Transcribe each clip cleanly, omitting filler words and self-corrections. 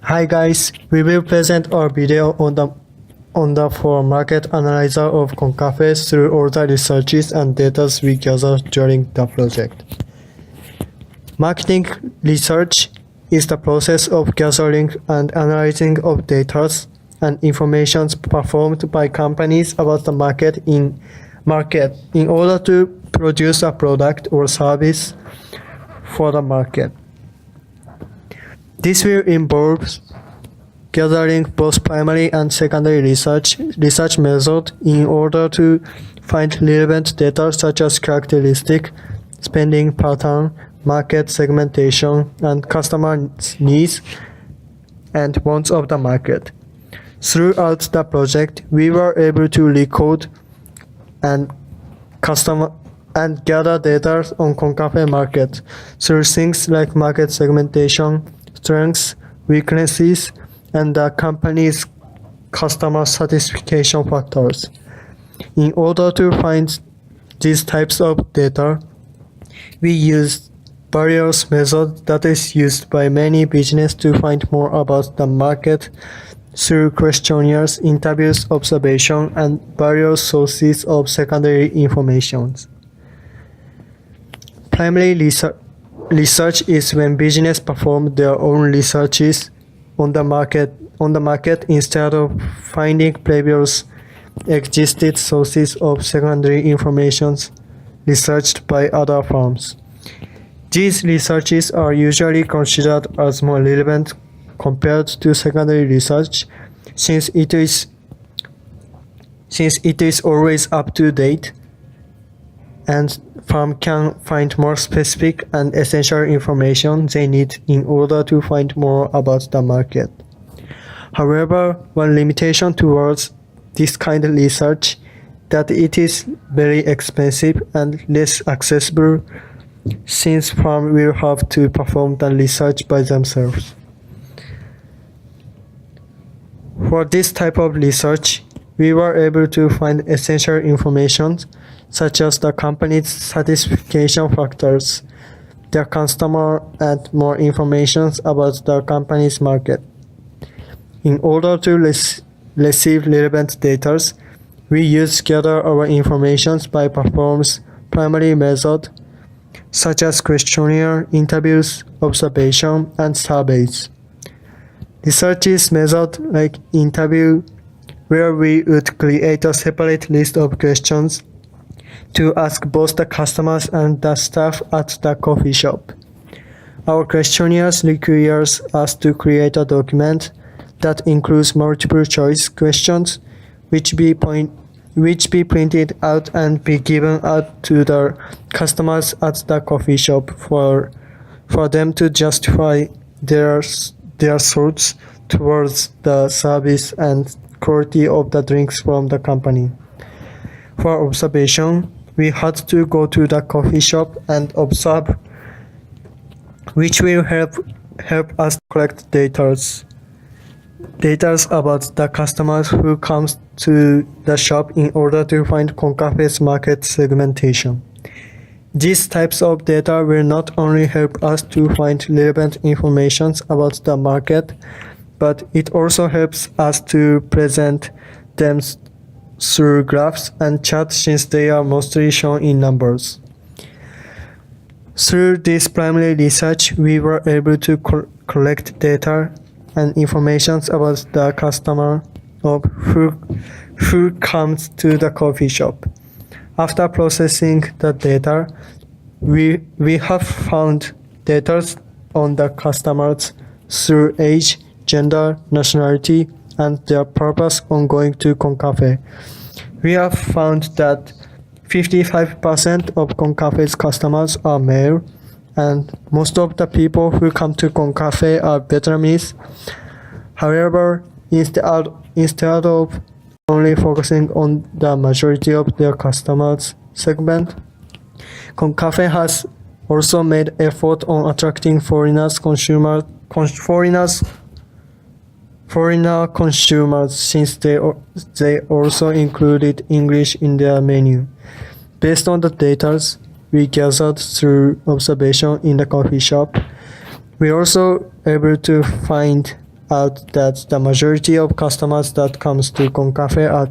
Hi guys, we will present our video on the for market analyzer of Cong Caphe through all the researches and data we gathered during the project. Marketing research is the process of gathering and analyzing of data and information performed by companies about the market in order to produce a product or service for the market. This will involve gathering both primary and secondary research method in order to find relevant data such as characteristic, spending pattern, market segmentation, and customer needs and wants of the market. Throughout the project, we were able to record and gather data on Cong Caphe market through things like market segmentation, strengths, weaknesses, and the company's customer satisfaction factors. In order to find these types of data, we used various methods that is used by many businesses to find more about the market through questionnaires, interviews, observation, and various sources of secondary information. Primary research is when business perform their own researches on the market instead of finding previous existed sources of secondary information researched by other firms. These researches are usually considered as more relevant compared to secondary research since it is always up to date and firm can find more specific and essential information they need in order to find more about the market. However, one limitation towards this kind of research that it is very expensive and less accessible since firms will have to perform the research by themselves. For this type of research, we were able to find essential information such as the company's satisfaction factors, their customer, and more information about the company's market. In order to receive relevant data, we gather our information by performs primary method such as questionnaire, interviews, observation, and surveys. Research method like interview, where we would create a separate list of questions to ask both the customers and the staff at the coffee shop. Our questionnaires requires us to create a document that includes multiple choice questions which be printed out and be given out to the customers at the coffee shop for them to justify their thoughts towards the service and quality of the drinks from the company. For observation, we had to go to the coffee shop and observe, which will help us collect data about the customers who comes to the shop in order to find Cong Caphe's market segmentation. These types of data will not only help us to find relevant information about the market, but it also helps us to present them through graphs and charts since they are mostly shown in numbers. Through this primary research, we were able to collect data and information about the customer of who comes to the coffee shop. After processing the data, we have found data on the customers through age, gender, nationality, and their purpose on going to Cong Caphe. We have found that 55% of Cong Caphe's customers are male, and most of the people who come to Cong Caphe are Vietnamese. However, instead of only focusing on the majority of their customers segment, Cong Caphe has also made effort on attracting foreigner consumers since they also included English in their menu. Based on the data we gathered through observation in the coffee shop, we also able to find out that the majority of customers that comes to Cong Caphe are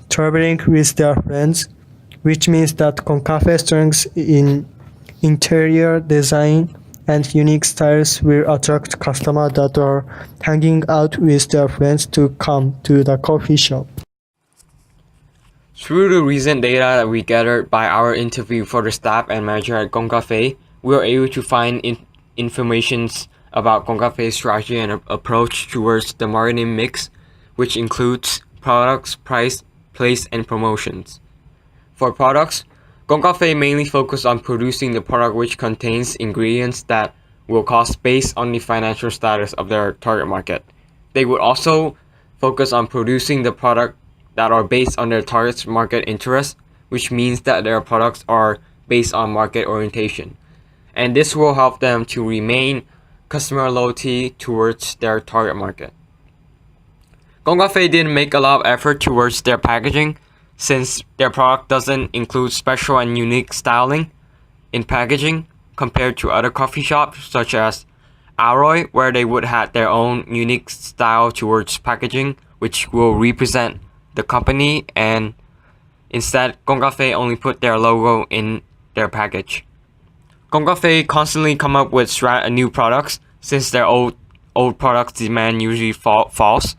traveling with their friends, which means that Cong Caphe's strengths in interior design and unique styles will attract customers that are hanging out with their friends to come to the coffee shop. Through the recent data that we gathered by our interview for the staff and manager at Cong Caphe, we were able to find information about Cong Cafe's strategy and approach towards the marketing mix, which includes products, price, place, and promotions. For products, Cong Caphe mainly focus on producing the product which contains ingredients that will cost based on the financial status of their target market. They would also focus on producing the product that are based on their target market interest, which means that their products are based on market orientation. And this will help them to remain customer loyalty towards their target market. Cong Caphe didn't make a lot of effort towards their packaging, since their product doesn't include special and unique styling in packaging compared to other coffee shops such as Alroy, where they would have their own unique style towards packaging, which will represent the company, and instead Cong Caphe only put their logo in their package. Cong Caphe constantly come up with new products since their old products demand usually falls.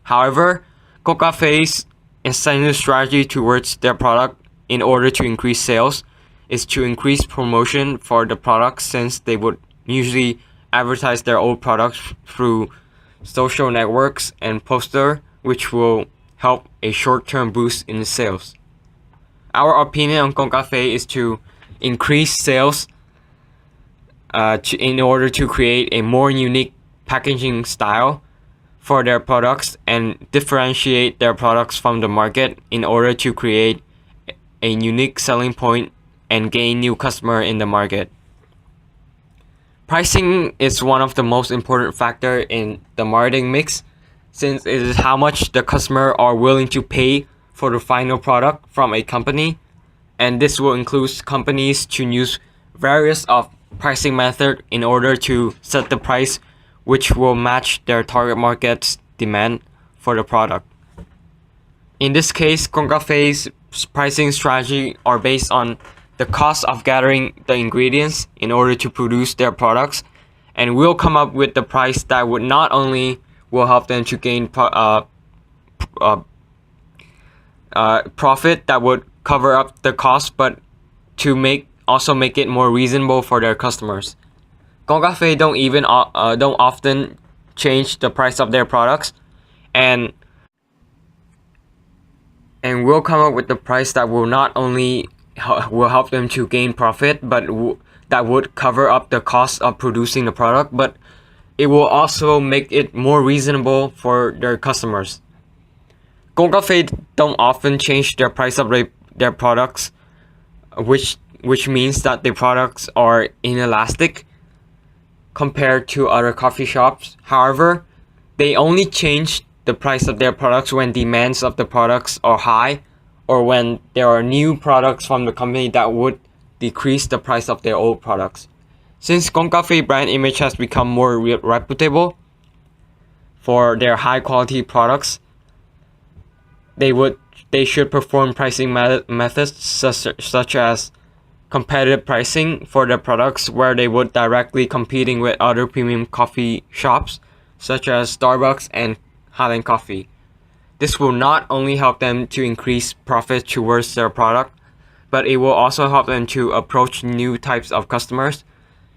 However, Cong Cafe's incentive strategy towards their product in order to increase sales is to increase promotion for the products, since they would usually advertise their old products through social networks and poster, which will help a short-term boost in sales. Our opinion on Cong Caphe is to increase sales in order to create a more unique packaging style for their products and differentiate their products from the market in order to create a unique selling point and gain new customer in the market. Pricing is one of the most important factor in the marketing mix, since it is how much the customer are willing to pay for the final product from a company, and this will include companies to use various of pricing method in order to set the price which will match their target market's demand for the product. In this case, Cong Cafe's pricing strategy are based on the cost of gathering the ingredients in order to produce their products, and will come up with the price that would not only will help them to gain profit that would cover up the cost, but to also make it more reasonable for their customers. Cong Caphe don't often change the price of their products, and will come up with the price that will not only will help them to gain profit, but that would cover up the cost of producing the product, but it will also make it more reasonable for their customers. Cong Caphe don't often change their price of their products, which means that the products are inelastic compared to other coffee shops. However, they only change the price of their products when demands of the products are high, or when there are new products from the company that would decrease the price of their old products. Since Cong Caphe brand image has become more reputable for their high quality products, they should perform pricing methods such as competitive pricing for their products, where they would directly competing with other premium coffee shops such as Starbucks and Highland Coffee. This will not only help them to increase profit towards their product, but it will also help them to approach new types of customers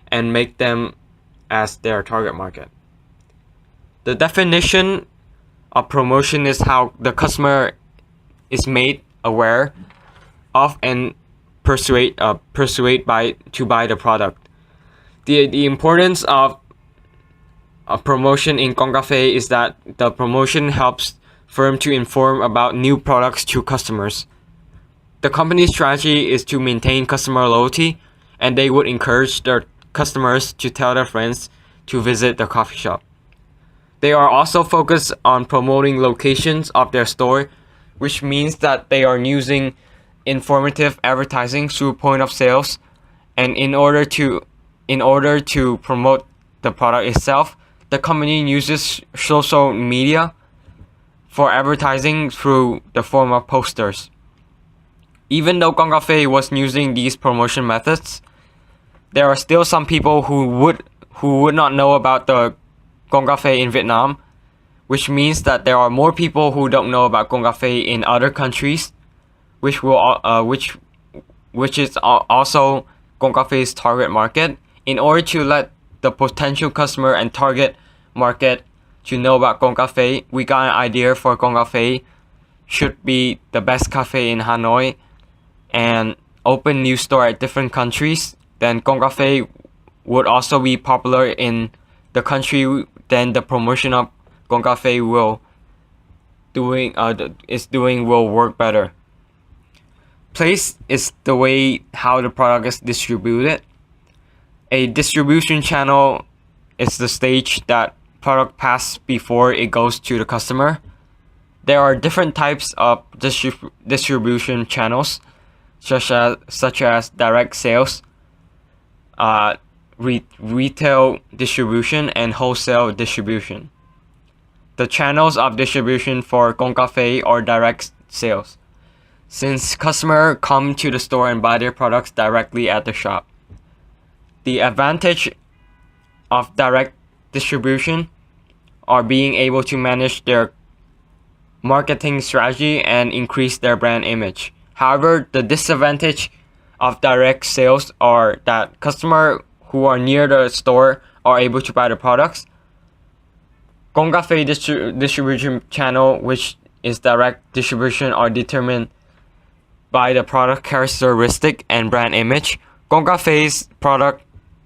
and make them as their target market. The definition of promotion is how the customer is made aware of and persuade to buy the product. The importance of a promotion in Cong Caphe is that the promotion helps firm to inform about new products to customers. The company's strategy is to maintain customer loyalty, and they would encourage their customers to tell their friends to visit the coffee shop. They are also focused on promoting locations of their store, which means that they are using informative advertising through point of sales, and in order to promote the product itself, the company uses social media for advertising through the form of posters. Even though Cong Caphe was using these promotion methods, there are still some people who would not know about the Cong Caphe in Vietnam, which means that there are more people who don't know about Cong Caphe in other countries, which is also Cong Cafe's target market. In order to let the potential customer and target market to know about Cong Caphe, we got an idea for Cong Caphe should be the best cafe in Hanoi and open new store at different countries. Then Cong Caphe would also be popular in the country. Then the promotion of Cong Caphe will work better. Place is the way how the product is distributed. A distribution channel is the stage that product passes before it goes to the customer. There are different types of distribution channels, such as direct sales, retail distribution, and wholesale distribution. The channels of distribution for Cong Caphe are direct sales, since customers come to the store and buy their products directly at the shop. The advantage of direct distribution are being able to manage their marketing strategy and increase their brand image. However, the disadvantage of direct sales are that customers who are near the store are able to buy the products. Cong Caphe distribution channel, which is direct distribution, are determined by the product characteristic and brand image. Cong Cafe's product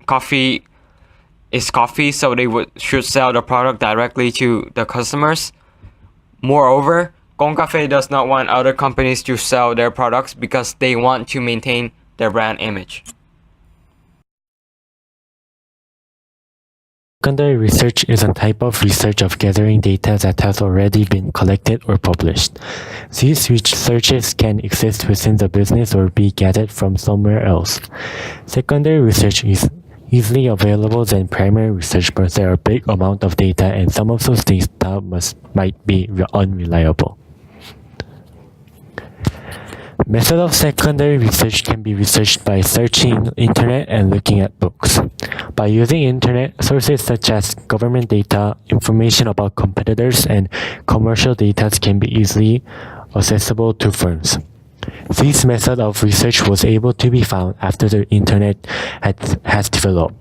coffee is coffee, so they should sell the product directly to the customers. Moreover, Cong Caphe does not want other companies to sell their products because they want to maintain their brand image. Secondary research is a type of research of gathering data that has already been collected or published. These researches can exist within the business or be gathered from somewhere else. Secondary research is easily available than primary research, but there are big amount of data and some of those data might be unreliable. Method of secondary research can be researched by searching internet and looking at books. By using internet, sources such as government data, information about competitors, and commercial data can be easily accessible to firms. This method of research was able to be found after the internet has developed.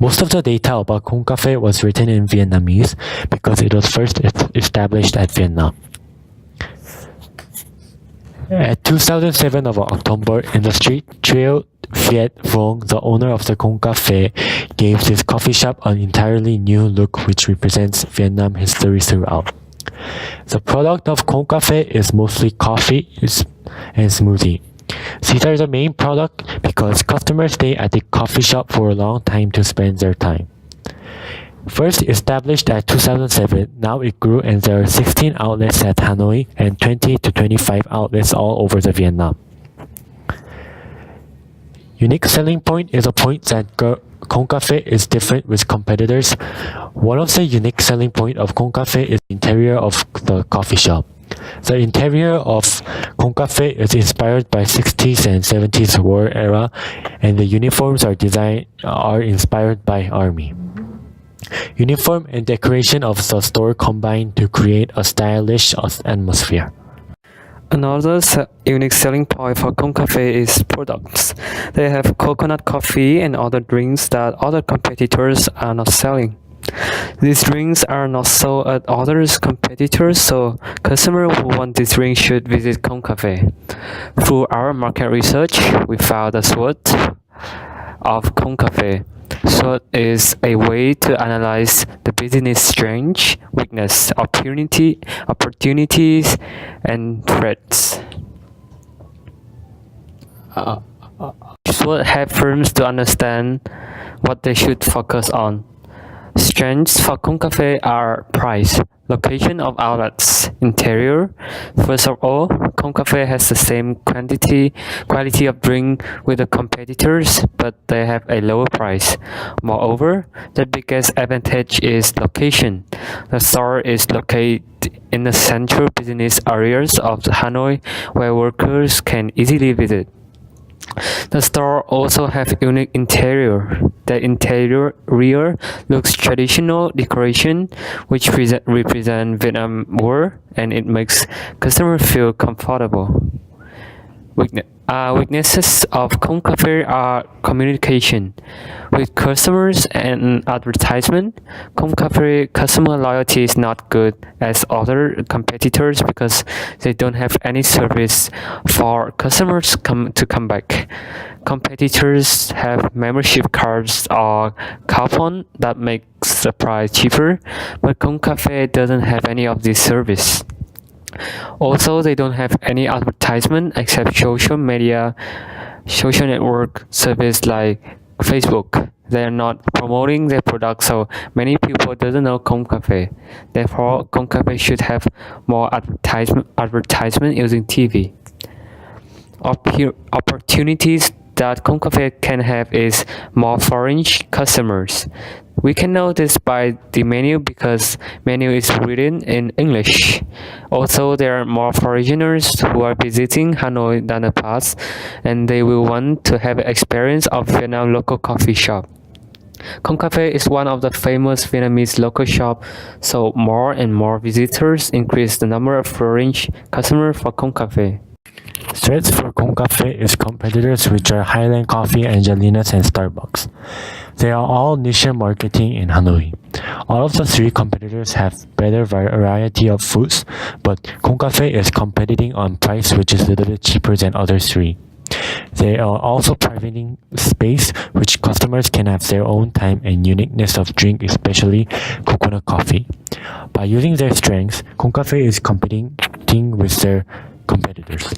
Most of the data about Cong Caphe was written in Vietnamese because it was first established at Vietnam. At 2007 of October, in the street, Trieu Viet Vuong, the owner of the Cong Caphe, gave this coffee shop an entirely new look which represents Vietnam history throughout. The product of Cong Caphe is mostly coffee and smoothie. These are the main product because customers stay at the coffee shop for a long time to spend their time. First established at 2007, now it grew and there are 16 outlets at Hanoi and 20 to 25 outlets all over the Vietnam. Unique selling point is a point that Cong Caphe is different with competitors. One of the unique selling point of Cong Caphe is the interior of the coffee shop. The interior of Cong Caphe is inspired by 60s and 70s war era, and the uniforms are inspired by army. Uniform and decoration of the store combine to create a stylish atmosphere. Another unique selling point for Cong Caphe is products. They have coconut coffee and other drinks that other competitors are not selling. These drinks are not sold at other competitors, so customers who want this drink should visit Cong Caphe. Through our market research, we found a SWOT of Cong Caphe. SWOT is a way to analyze the business strength, weakness, opportunities, and threats. SWOT helps firms to understand what they should focus on. Strengths for Cong Caphe are price, location of outlets, interior. First of all, Cong Caphe has the same quality of drink with the competitors, but they have a lower price. Moreover, the biggest advantage is location. The store is located in the central business areas of Hanoi where workers can easily visit. The store also have unique interior. The interior looks traditional decoration, which represent Vietnam world, and it makes customers feel comfortable. Weaknesses of Cong Caphe are communication with customers and advertisement. Cong Caphe customer loyalty is not good as other competitors because they don't have any service for customers to come back. Competitors have membership cards or coupon that makes the price cheaper, but Cong Caphe doesn't have any of this service. Also, they don't have any advertisement except social network service like Facebook. They are not promoting their product, so many people doesn't know Cong Caphe. Therefore, Cong Caphe should have more advertisement using TV. Opportunities that Cong Caphe can have is more foreign customers. We can know this by the menu because menu is written in English. Also, there are more foreigners who are visiting Hanoi than the past, and they will want to have an experience of Vietnam local coffee shop. Cong Caphe is one of the famous Vietnamese local shop, so more and more visitors increase the number of foreign customers for Cong Caphe. Threats for Cong Caphe is competitors which are Highland Coffee, Angelinas, and Starbucks. They are all niche marketing in Hanoi. All of the three competitors have better variety of foods, but Cong Caphe is competing on price which is a little bit cheaper than other three. They are also providing space which customers can have their own time and uniqueness of drink, especially coconut coffee. By using their strengths, Cong Caphe is competing with their competitors.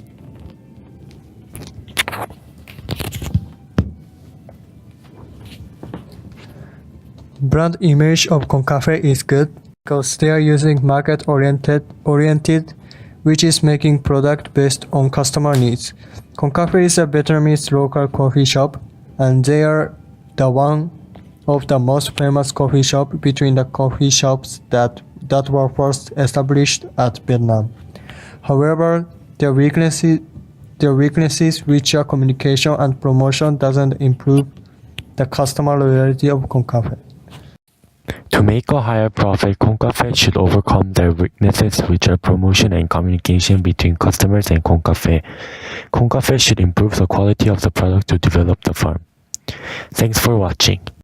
Brand image of Cong Caphe is good because they are using market oriented, which is making product based on customer needs. Cong Caphe is a Vietnamese local coffee shop, and they are the one of the most famous coffee shop between the coffee shops that were first established at Vietnam. However, their weaknesses, which are communication and promotion, doesn't improve the customer loyalty of Cong Caphe. To make a higher profit, Cong Caphe should overcome their weaknesses, which are promotion and communication between customers and Cong Caphe. Cong Caphe should improve the quality of the product to develop the farm. Thanks for watching.